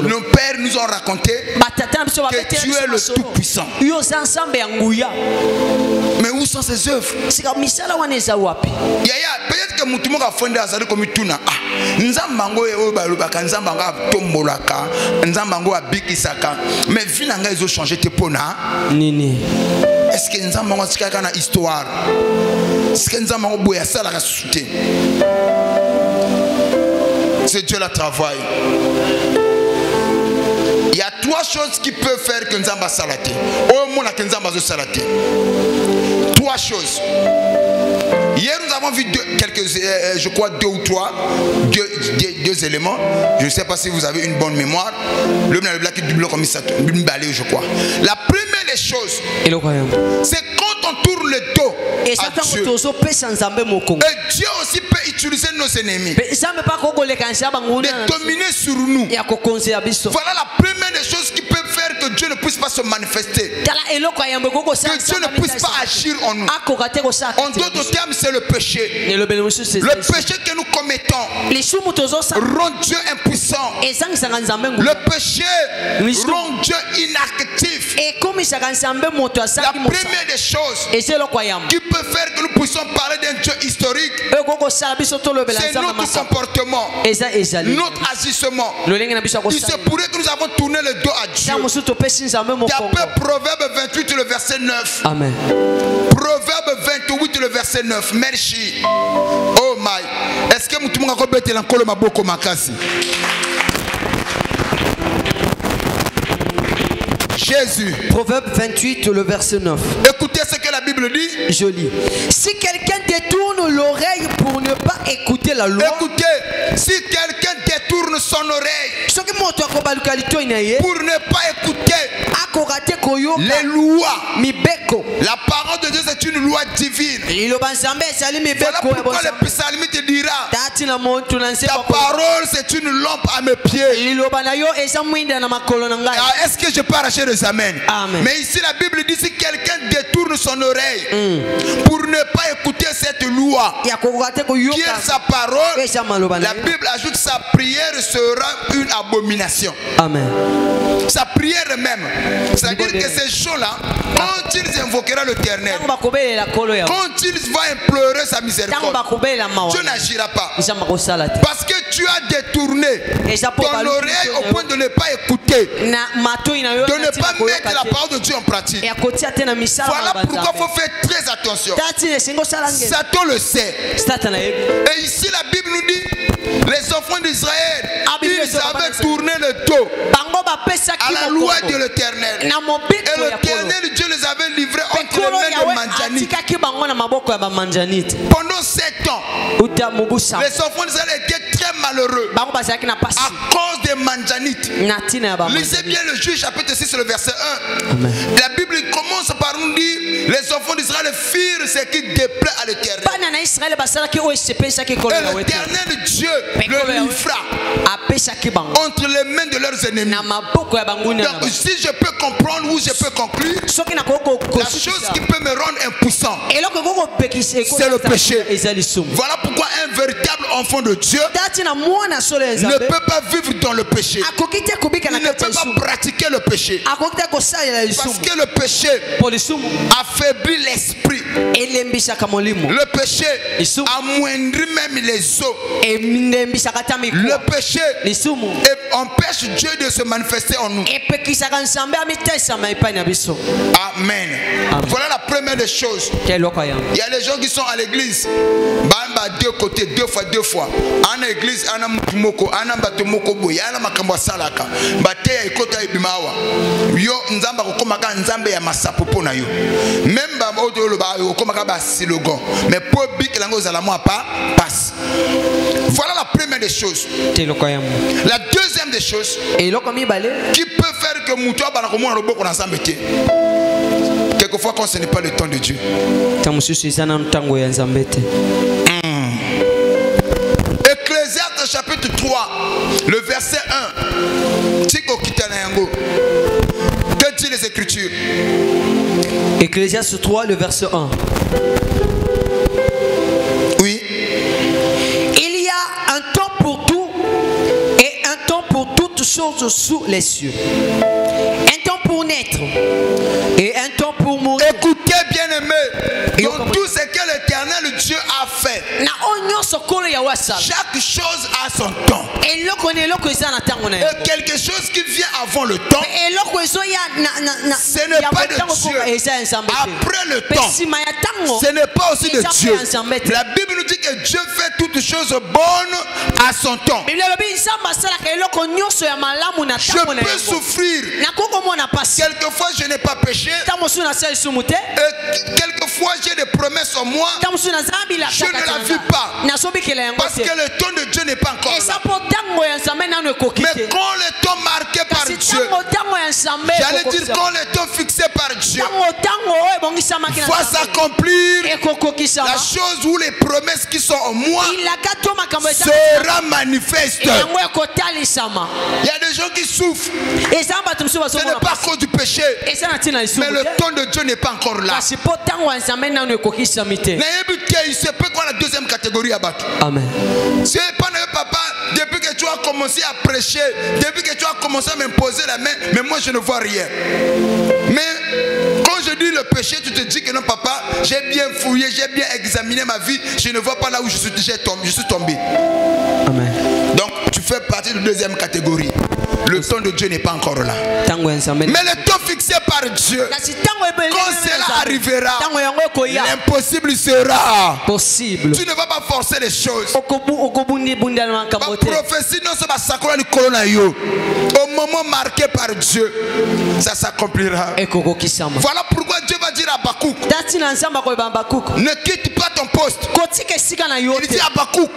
Nos pères nous ont raconté que tu es le Tout-Puissant. Mais où sont ces œuvres? Peut-être que Moutoumou a fondé à Zalou comme Tuna. Nzambango et Obalubaka, Nzambango a Tombolaka, Nzambango a Bikisaka. Mais Vinanga, ils ont changé tes pona. Est-ce que Nzambango a une histoire? Est-ce que Nzambango Boya Sala a soutenu? C'est Dieu la travail. Il y a trois choses qui peuvent faire que Nzamba salaté. Au moins que Nzamba salaté. Trois choses. Hier nous avons vu je crois deux ou trois, deux éléments. Je ne sais pas si vous avez une bonne mémoire. Le black du bloc comme ça, je crois. La première des choses, c'est quand on tourne le dos à Dieu. Et Dieu aussi peut utiliser nos ennemis de dominer sur nous. Voilà la première des choses qui peut faire que Dieu ne puisse pas se manifester, que Dieu ne puisse pas agir en nous. En d'autres termes, c'est le péché. Le péché que nous commettons rend Dieu impuissant. Le péché rend Dieu inactif. La première des choses qui peut faire que nous puissions parler d'un Dieu historique, c'est notre comportement, notre agissement. Il se pourrait que nous avons tourné le dos à Dieu. D'après Proverbe 28, le verset 9. Amen. Proverbe 28, le verset 9. Merci. Oh my. Est-ce que nous avons rebêté l'encolo maboko makasi? Jésus. Proverbe 28, le verset 9. Écoutez ce que la Bible dit. Je lis. Si quelqu'un détourne l'oreille pour ne pas écouter la loi. Écoutez, si quelqu'un détourne son oreille pour ne pas écouter les lois. La parole de Dieu, c'est une loi divine. Voilà pourquoi le psalmiste dira: ta parole, c'est une lampe à mes pieds. Est-ce que je peux arracher les amens? Amen. Mais ici la Bible dit: si quelqu'un détourne son oreille pour ne pas écouter cette loi qui est sa parole, la Bible ajoute: sa prière sera une abomination. Amen. Sa prière même, c'est-à-dire que ces gens-là, quand ils invoqueront l'Éternel, quand ils vont implorer sa miséricorde, Dieu n'agira pas. Parce que tu as détourné ton oreille au point de ne pas écouter, de ne pas mettre la parole de Dieu en pratique. Voilà pourquoi il faut faire très attention. Satan le sait. Et ici la Bible nous dit: les enfants d'Israël, ils avaient tourné le dos à la loi de l'Éternel. Et l'Éternel, Dieu les avait livrés entre les mains de Mandjani. manjanite. Pendant 7 ans, les enfants d'Israël étaient très malheureux à cause des manjanites. Lisez bien le Juge chapitre 6, le verset 1. Amen. La Bible commence par nous dire les enfants d'Israël firent ce qui déplaît à l'Éternel. Et l'Éternel Dieu le livra entre les mains de leurs ennemis. Donc si je peux comprendre ou je peux conclure, la chose qui peut me rendre impuissant, c'est le péché. Voilà pourquoi un véritable enfant de Dieu ne peut pas vivre dans le péché. Il ne peut pas pratiquer le péché. Parce que le péché affaiblit l'esprit. Le péché amoindrit même les os. Le péché empêche Dieu de se manifester en nous. Amen. Voilà la première des choses. Il y a des gens qui sont à l'église. Deux côtés, deux fois. En église, en moko, en batomoko boy, en makambo salaka. Bateya ikota ibimawa. Yo nzamba kokomaka nzambe ya masapopo na yo. Même ba odolo ba yo kokomaka ba silogon. Mais pour bik lango za la moi pas passe. Voilà la première des choses. La deuxième des choses qui peut faire que muto ba na komona loboko na nzambe te. Quelquefois quand ce n'est pas le temps de Dieu. Ecclésiaste chapitre 3, le verset 1. Que dit les Écritures?
Ecclésiaste 3, le verset 1.
Oui.
Il y a un temps pour tout et un temps pour toutes choses sous les cieux. Un temps pour naître et un temps pour mourir.
Écoutez bien aimé, dans tout ce que l'Éternel Dieu a fait, chaque chose a son temps. Et quelque chose qui vient avant le temps, ce n'est pas de Dieu. Après le temps, ce n'est pas aussi de Dieu. La Bible nous dit que Dieu fait toutes choses bonnes à son temps. Je peux souffrir. Quelquefois je n'ai pas péché. Quelquefois j'ai des promesses en moi. Je ne la vis pas. Parce que le temps de Dieu n'est pas encore là. Mais quand le temps marqué par Dieu, j'allais dire quand le temps fixé par Dieu va s'accomplir, la chose ou les promesses qui sont en moi sera manifeste. Il y a des gens qui souffrent. Ce n'est pas à cause du péché, mais le temps de Dieu n'est pas encore là. Il se peut qu'on a la deuxième catégorie à battre.
Amen.
C'est pas papa, depuis que tu as commencé à prêcher, depuis que tu as commencé à m'imposer la main, mais moi je ne vois rien. Mais quand je dis le péché, tu te dis que non papa, j'ai bien fouillé, j'ai bien examiné ma vie, je ne vois pas là où je suis tombé.
Amen.
Donc tu fais partie de la deuxième catégorie. Le temps de Dieu n'est pas encore là. Mais le temps fixé par Dieu, quand cela arrivera, l'impossible sera possible. Tu ne vas pas forcer les choses. La prophétie non au moment marqué par Dieu, ça s'accomplira. Voilà pourquoi Dieu va dire à Habakkuk, ne quitte pas ton poste. Il dit à Habakkuk,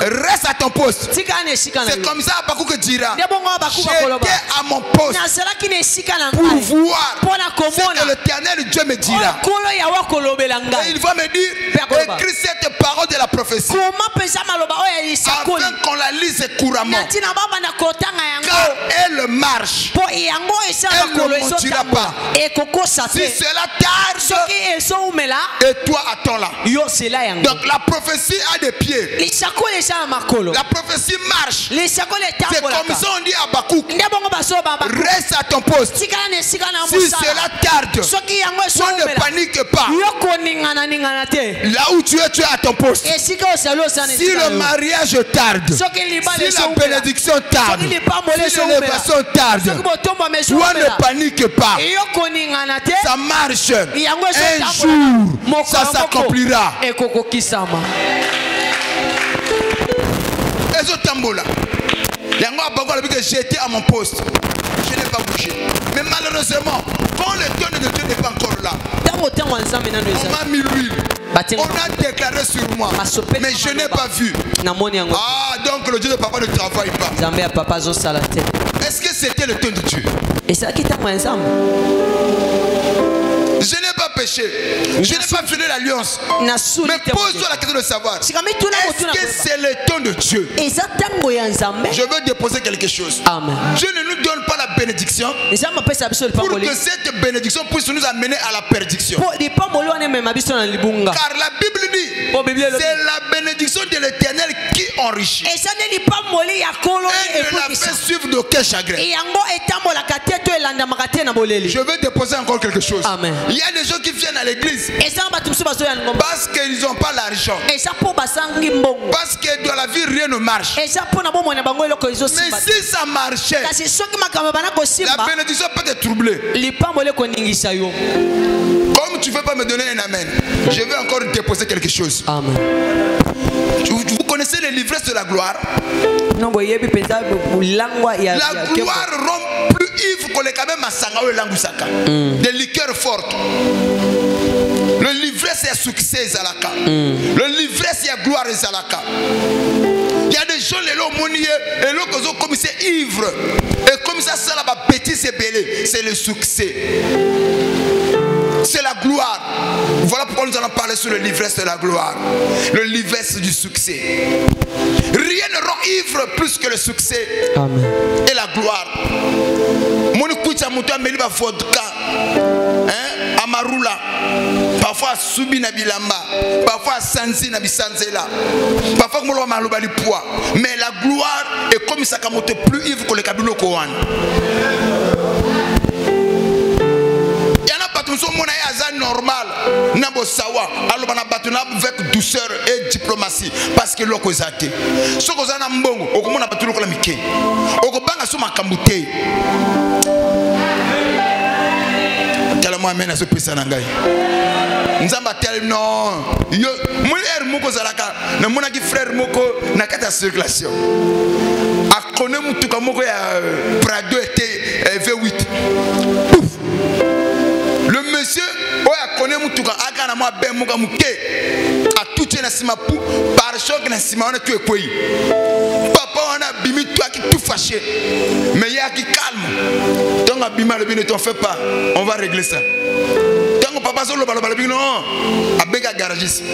reste à ton poste. C'est comme ça Habakkuk dira, j'étais à mon poste pour voir ce que l'Éternel Dieu me dira. Et il va me dire, écris cette parole de la prophétie afin qu'on la lise couramment, car elle marche, elle ne mentira pas. Si cela tarde, et toi attends-la. Donc la prophétie a des pieds, la prophétie marche. C'est comme ça on dit à Habakkuk, reste à ton poste. Si cela tarde, toi ne panique pas. Là où tu es à ton poste. Si le mariage tarde, si la bénédiction tarde, si l'élévation tarde, toi ne panique pas. Ça marche. Un jour, ça s'accomplira. J'étais à mon poste. Je n'ai pas bougé. Mais malheureusement, quand le trône de Dieu n'est pas encore là, on m'a mis l'huile. On a déclaré sur moi. Mais je n'ai pas vu. Ah, donc le Dieu de papa ne travaille pas. Est-ce que c'était le trône de Dieu? Je n'ai pas péché. Je n'ai pas violé l'alliance. Mais pose-toi la question de savoir. Est-ce que c'est le temps de Dieu? Je veux déposer quelque chose.
Amen.
Dieu ne nous donne pas la bénédiction pour que cette bénédiction puisse nous amener à la perdition. Car la Bible dit, c'est la bénédiction de l'Éternel qui enrichit. Et ne la fait suivre d'aucun chagrin. Je veux déposer encore quelque chose.
Amen.
Il y a des gens qui viennent à l'église parce qu'ils n'ont pas l'argent. Parce que dans la vie rien ne marche. Mais si ça marchait, la bénédiction peut te troubler. Comme tu ne veux pas me donner un amen, je vais encore déposer quelque chose.
Amen.
Vous connaissez les livresses de la gloire? La gloire rend plus ivre que les kamé masanga ou langusaka. Des liqueurs fortes. Le livresse est succès zalaka. Le livresse est gloire zalaka. Il y a des gens les lots monier et l'autre comme c'est ivre et comme ça la petit c'est belé, c'est le succès. C'est la gloire. Voilà pourquoi nous allons parler sur le livresse de la gloire. Le livresse du succès. Rien ne rend ivre plus que le succès. Amen. Et la gloire. Mon écoute à mon temps, mais il va vodka. Amarula. Parfois Subi Nabilamba. Parfois Sanzi Nabisanzela. Parfois Molo Malobali poids. Mais la gloire est comme ça comme plus ivre que le Kabilo Kohan. Normal, Nabosawa, alors avec douceur et diplomatie, parce que l'oko zate. Ce qu'on a mbongo, au comment on a battu le mike, au kobanga sous ma kambuté. Tellement amène à ce pisa nangai. Nzamba tel non, yo, mon frère moko zalaka, na mon frère moko na kata circulation. A connaît mon tout comme moko ya Prado était V8. Le monsieur, a connu mon tout cas, a gagné moi ben mon gamuke, a tout tenu sima pou, par choc na sima on a tué quoi. Papa on a bimi toi qui tout fâché, mais il y a qui calme. Donc a bima le bien ne t'en fais pas, on va régler ça. Donc papa solo balabalabi non, a bega garagiste.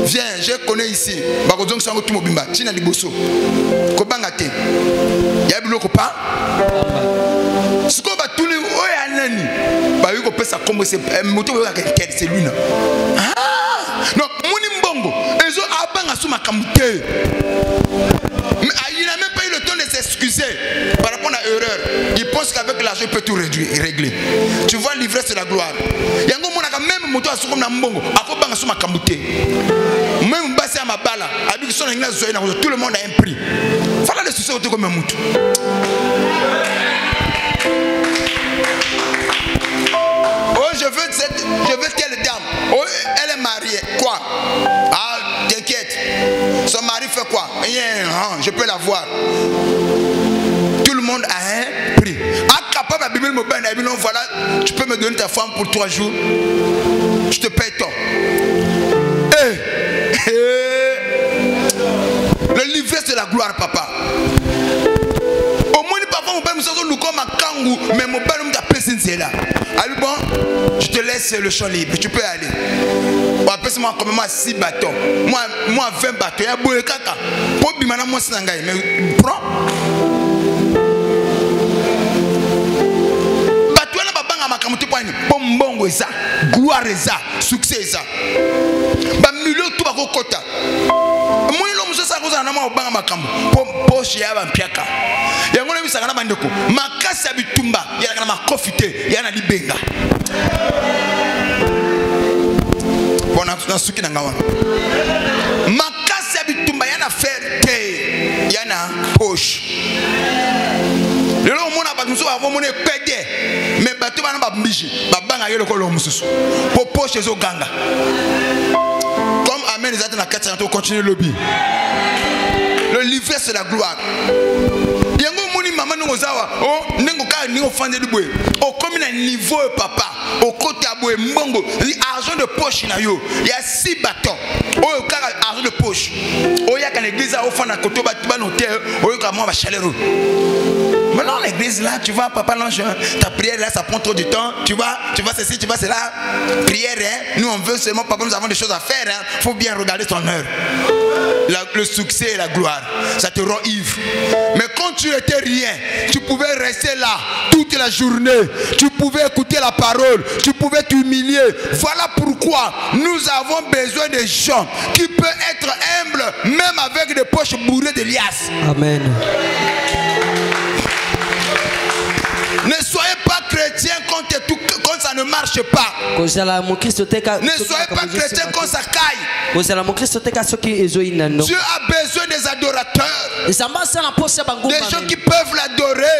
Viens, je connais ici. Bakozong sango tout mobimba, tina liboso. Ko bangate. Ya biloko pa. Ce qu'on va tourner, bah il peut ça comme c'est moto c'est lui non. Ah non moni mbongo ezo abanga sous ma kamute. Mais il n'a même pas eu le temps de s'excuser par rapport à l'erreur. Il pense qu'avec l'argent il peut tout régler. Tu vois l'ivresse de la gloire. Yango monaka même moto asu comme na mbongo akobanga sous ma kamute. Même basé à ma bala avec son ingna zoena tout le monde a un prix. Fala le succès autour comme un moto. Je veux telle dame. Oh, elle est mariée. Quoi? Ah, t'inquiète. Son mari fait quoi? Je peux la voir. Tout le monde a un prix. Ah, capable à Bible voilà, tu peux me donner ta femme pour 3 jours. Je te paye tant. Le livret de la gloire, papa. Au moins, parfois, on peut me sortir comme un kangou, mais mon père me dit là. Allez, bon, je te laisse le champ libre, tu peux aller. On appelle moi comme moi 6 bâtons. Moi 20 bâtons. Il y a beaucoup de caca. Pour bimana moi c'est nangai, mais prends. Bâton na babanga makamuti kwani. Bombongo eza, gloire eza, succès eza. Ba milieu tout ba kokota. Moi lo muso sa koza na ma babanga makambo. Poche ya ba mpiaka. Yango na bisaka na bandeko. Makasi ya bitumba, ya na makofite, ya na libenga. Bona suki na ngawana. Makasi ya bitumba ya na ferte, ya na poche. Lelo mona ba muso ba mona pede. Mais bato bana ba mbiji, ba banga yelo ko lo mususu. Po poche zo ganga. Comme amen les na katana to continuer lobby. Le livret c'est la gloire. Yango nous ozawa oh nengo ka ni ofande libwe o comme na niveau papa au côté abwe mbongo argent de poche na yo il y a 6 bâtons o ka argent de poche o ya ka l'église a ofanda koto ba notaire o ka moi ba chaleureux. Maintenant l'église là, tu vois, papa l'ange, ta prière là, ça prend trop de temps. Tu vois ceci, tu vois cela. Prière, hein. Nous on veut seulement, papa, nous avons des choses à faire. Hein. Faut bien regarder ton heure. Le succès et la gloire, ça te rend ivre. Mais quand tu étais rien, tu pouvais rester là toute la journée. Tu pouvais écouter la parole. Tu pouvais t'humilier. Voilà pourquoi nous avons besoin de gens qui peuvent être humbles, même avec des poches bourrées de liasses.
Amen.
Ne soyez pas chrétien quand ça ne marche pas. Ne soyez pas chrétien quand ça caille. Dieu a besoin des adorateurs. Des gens qui peuvent l'adorer.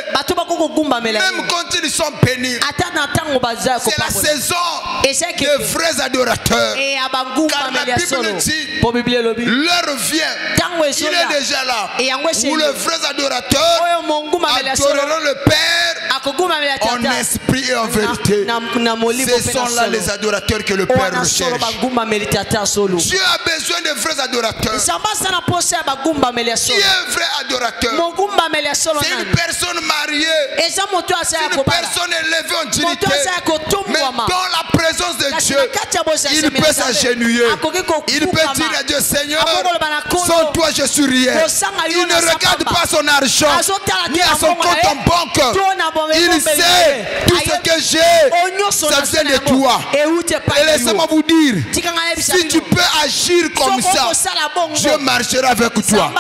Même quand ils sont bénis. C'est la saison des vrais adorateurs. Car la Bible nous dit, l'heure vient. Il est déjà là. Où les vrais adorateurs adoreront le Père en esprit et en vérité. Ce sont là les adorateurs que le Père recherche. Dieu a besoin de vrais adorateurs. Qui est un vrai adorateur? C'est une personne mariée. C'est une personne élevée en dignité. Mais dans la présence de Dieu, il peut s'agenouiller. Il peut dire à Dieu, Seigneur, sans toi je suis rien. Il ne regarde pas son argent ni à son compte en banque. Il sait tout ce que j'ai, ça vient de toi. Et laissez-moi vous dire, si tu peux agir comme ça, Dieu marchera avec toi.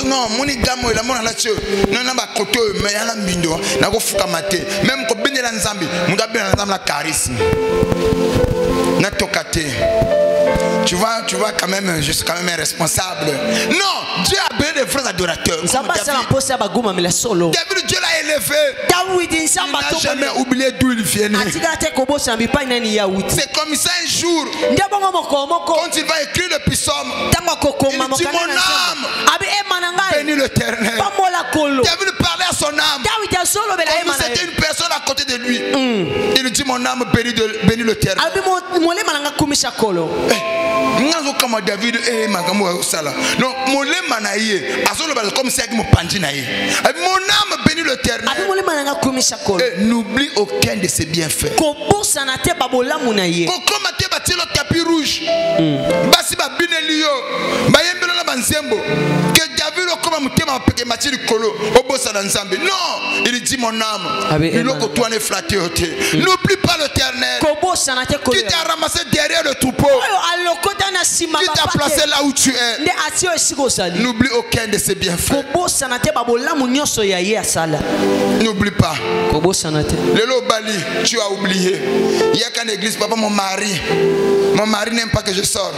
Non, mon igamo la mona la tio. Non na ba koto mais ya la mbindo. Na ko fuka mate. Même ko benela nzambi, muga benela nzambi la charisme. Na tokate. Tu vois quand même, je suis quand même un responsable. Non, Dieu a besoin de vrais adorateurs. David, Dieu l'a élevé. Il n'a jamais oublié d'où il vient. C'est comme ça un jour, quand il va écrire le psaume, il dit mon âme bénis l'Éternel. David parlait à son âme comme c'était une personne à côté de lui. Il dit mon âme bénis l'Éternel. Comme David et Magamou Sala. Non, mon lemanaïe, comme ça que mon pandinaïe. Mon âme bénit l'Éternel. Et n'oublie aucun de ses bienfaits. Comme tu le tapis rouge. Basi ba binelio. Bayembelo na banzembo. Que David comme mutema peke matiri kolo. Obosa na nzambe. Non, il dit mon âme. Il ko toi ne flatté. N'oublie pas l'Éternel. Qui t'a ramassé derrière le troupeau. Qui t'a placé là où tu es. N'oublie aucun de ses bienfaits. N'oublie pas. Le Lobali, tu as oublié. Il y a qu'en église, papa, mon mari n'aime pas que je sorte.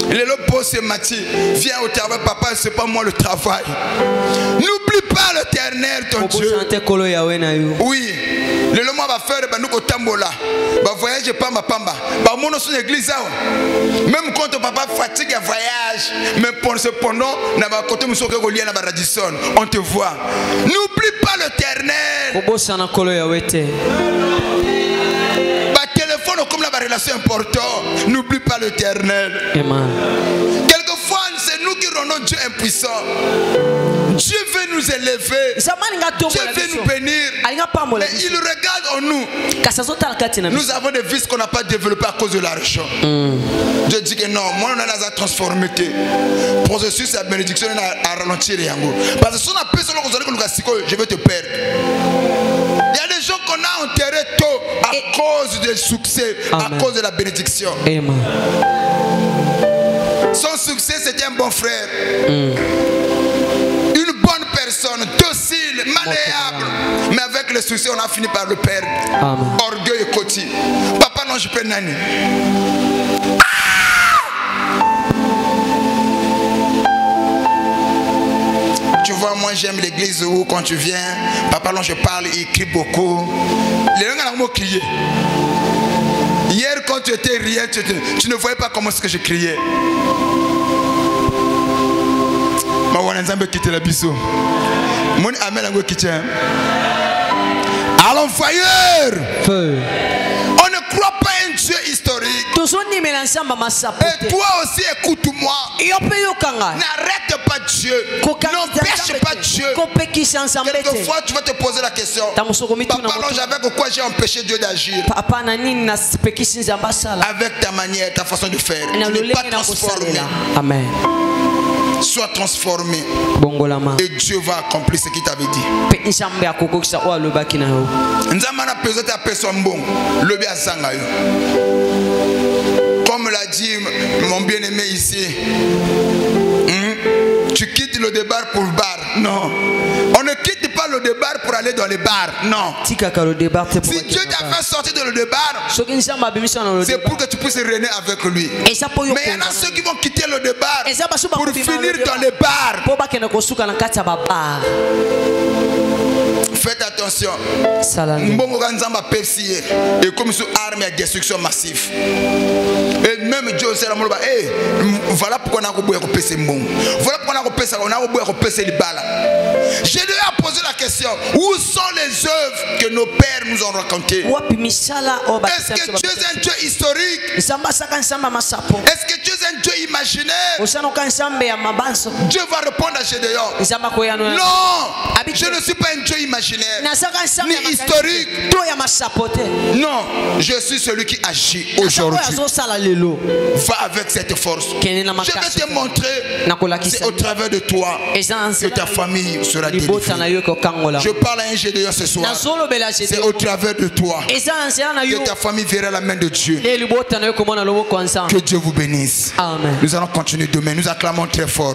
Le Lobo c'est Mathieu. Viens au travail, papa, c'est pas moi le travail. N'oublie pas l'Éternel, ton Dieu. Oui. Le Lobo va faire nous au Tambola. Va voyager pamba. Va monter son église. Même quand ton papa fatigue à voyage, mais cependant, on te voit. N'oublie pas l'Éternel. Téléphone comme la relation importante. N'oublie pas l'Éternel. Quelquefois, c'est nous qui rendons Dieu impuissant. Dieu veut nous élever. Dieu veut nous bénir. Mais il regarde en nous. Nous avons des vices qu'on n'a pas développés à cause de l'argent. Dieu dit que non, moi on a la transformité. Processus la bénédiction à ralentir. Parce que si on a plus je vais te perdre. Il y a des gens qu'on a enterrés tôt à cause du succès, à cause de la bénédiction. Son succès, c'était un bon frère. Une bonne personne, docile, malléable. Mais avec le succès, on a fini par le perdre. Orgueil et côté. Papa, non, je peux nani. Tu vois, moi j'aime l'église où quand tu viens, papa, là je parle, il crie beaucoup. Les gens ont crié. Hier, quand tu étais rien, tu ne voyais pas comment est-ce que je criais. Allons, fire.
Feu.
On ne croit pas un Dieu historique. Et toi aussi, écoute-moi. N'arrête pas Dieu. N'empêche pas Dieu. Quelquefois, tu vas te poser la question. Papa, non, j'avais pourquoi j'ai empêché Dieu d'agir. Avec ta manière, ta façon de faire. Tu n'es pas transformé.
Amen.
Sois transformé. Et Dieu va accomplir ce qu'il t'avait dit. Comme l'a dit mon bien-aimé ici, tu quittes le débat pour le bar. Non. On ne quitte pas le débat pour aller dans les bars. Non. Si Dieu t'a fait sortir de le débat, c'est pour que tu puisses régner avec lui. Mais il y en a ceux qui vont quitter le débat pour finir dans les bars. Faites attention. Et comme sous arme à destruction massive. Et même Dieu sait la moloba. Voilà pourquoi on a repéré ces mots. Voilà pourquoi on a repéré les balles. J'ai déjà posé la question. Où sont les œuvres que nos pères nous ont racontées? Est-ce que Dieu est un Dieu historique? Est-ce que Dieu est un Dieu imaginaire? Dieu va répondre à Gédéon. Non, je ne suis pas un Dieu imaginaire ni historique. Non, je suis celui qui agit aujourd'hui. Va avec cette force. Je vais te montrer. C'est au travers de toi que ta famille sera délivrée. Je parle à un Gédéon ce soir. C'est au travers de toi que ta famille verra la main de Dieu. Que Dieu vous bénisse.
Amen.
Nous allons continuer demain. Nous acclamons très fort.